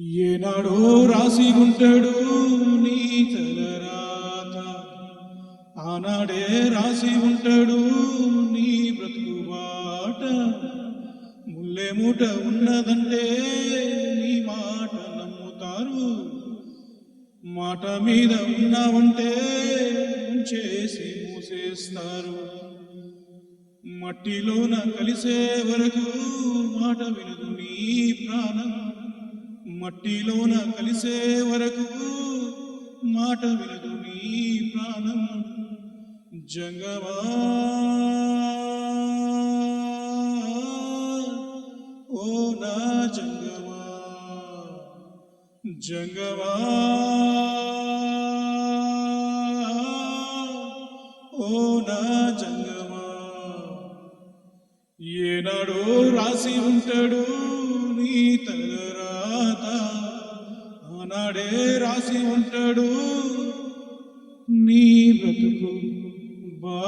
ఏనాడో రాసి ఉంటాడు నీ తలరాత, ఆనాడే రాసి ఉంటాడు నీ బ్రతుకు బాట. ముల్లె మూట ఉన్నదంటే నీ మాట నమ్ముతారు, మాట మీద ఉన్నావంటే చేసి మూసేస్తారు. మట్టిలోన కలిసే వరకు మాట వినదు నీ ప్రాణం, మట్టిలోన కలిసే వరకు మాట వినదు నీ ప్రాణం. జంగమా ఓ నా జంగమా, జంగమా ఓ నా జంగమా. ఏనాడో రాసి ఉంటాడు నీ తలరాత, ఆనాడే రాసి ఉంటాడు నీ బ్రతుకు బా.